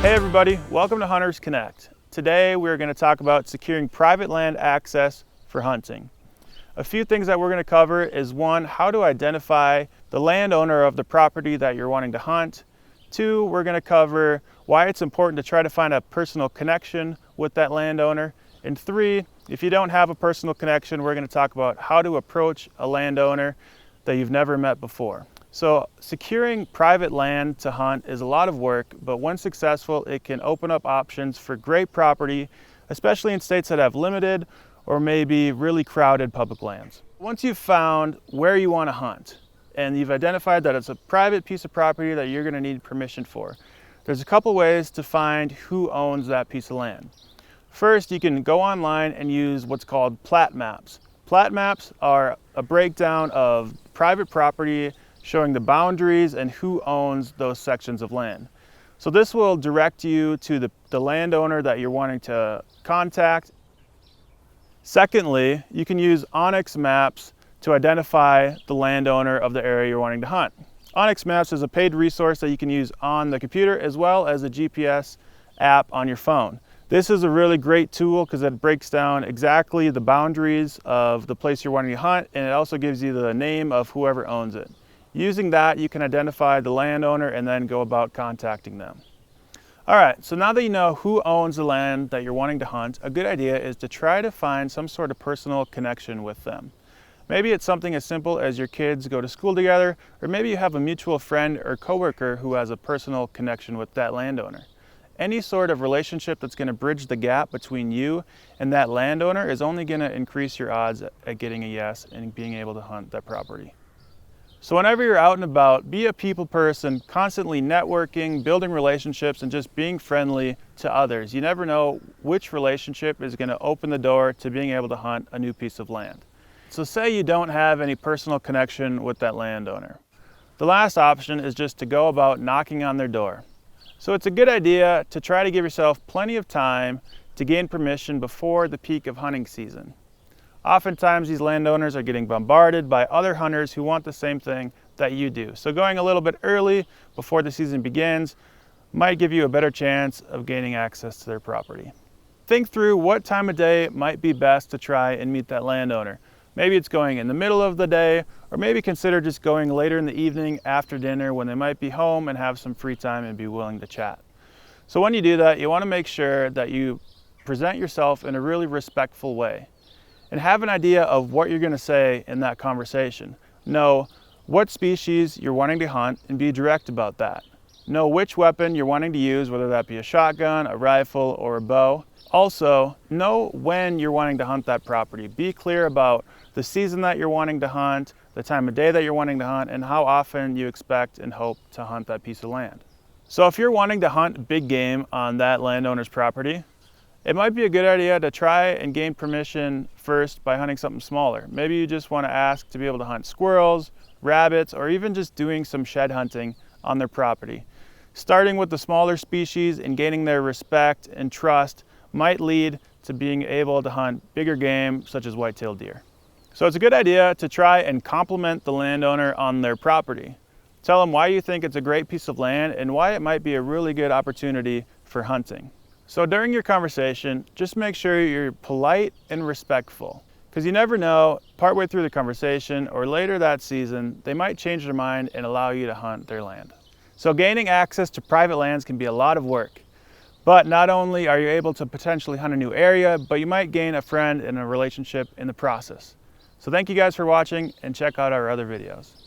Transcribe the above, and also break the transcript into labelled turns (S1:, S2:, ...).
S1: Hey everybody, welcome to Hunters Connect. Today we're going to talk about securing private land access for hunting. A few things that we're going to cover is one, how to identify the landowner of the property that you're wanting to hunt. Two, we're going to cover why it's important to try to find a personal connection with that landowner. And three, if you don't have a personal connection, we're going to talk about how to approach a landowner that you've never met before. So securing private land to hunt is a lot of work, but when successful, it can open up options for great property, especially in states that have limited or maybe really crowded public lands. Once you've found where you want to hunt and you've identified that it's a private piece of property that you're going to need permission for, there's a couple ways to find who owns that piece of land. First, you can go online and use what's called plat maps. Plat maps are a breakdown of private property showing the boundaries and who owns those sections of land. So this will direct you to the landowner that you're wanting to contact. Secondly, you can use Onyx Maps to identify the landowner of the area you're wanting to hunt. Onyx Maps is a paid resource that you can use on the computer as well as a GPS app on your phone. This is a really great tool because it breaks down exactly the boundaries of the place you're wanting to hunt, and it also gives you the name of whoever owns it. Using that, you can identify the landowner and then go about contacting them. All right, so now that you know who owns the land that you're wanting to hunt, a good idea is to try to find some sort of personal connection with them. Maybe it's something as simple as your kids go to school together, or maybe you have a mutual friend or coworker who has a personal connection with that landowner. Any sort of relationship that's going to bridge the gap between you and that landowner is only going to increase your odds at getting a yes and being able to hunt that property. So whenever you're out and about, be a people person, constantly networking, building relationships, and just being friendly to others. You never know which relationship is going to open the door to being able to hunt a new piece of land. So say you don't have any personal connection with that landowner. The last option is just to go about knocking on their door. So it's a good idea to try to give yourself plenty of time to gain permission before the peak of hunting season. Oftentimes these landowners are getting bombarded by other hunters who want the same thing that you do. So going a little bit early before the season begins might give you a better chance of gaining access to their property. Think through what time of day might be best to try and meet that landowner. Maybe it's going in the middle of the day, or maybe consider just going later in the evening after dinner when they might be home and have some free time and be willing to chat. So when you do that, you want to make sure that you present yourself in a really respectful way and have an idea of what you're going to say in that conversation. Know what species you're wanting to hunt and be direct about that. Know which weapon you're wanting to use, whether that be a shotgun, a rifle, or a bow. Also, know when you're wanting to hunt that property. Be clear about the season that you're wanting to hunt, the time of day that you're wanting to hunt, and how often you expect and hope to hunt that piece of land. So if you're wanting to hunt big game on that landowner's property, it might be a good idea to try and gain permission first by hunting something smaller. Maybe you just want to ask to be able to hunt squirrels, rabbits, or even just doing some shed hunting on their property. Starting with the smaller species and gaining their respect and trust might lead to being able to hunt bigger game such as white-tailed deer. So it's a good idea to try and compliment the landowner on their property. Tell them why you think it's a great piece of land and why it might be a really good opportunity for hunting. So during your conversation, just make sure you're polite and respectful, because you never know, partway through the conversation or later that season, they might change their mind and allow you to hunt their land. So gaining access to private lands can be a lot of work, but not only are you able to potentially hunt a new area, but you might gain a friend and a relationship in the process. So thank you guys for watching, and check out our other videos.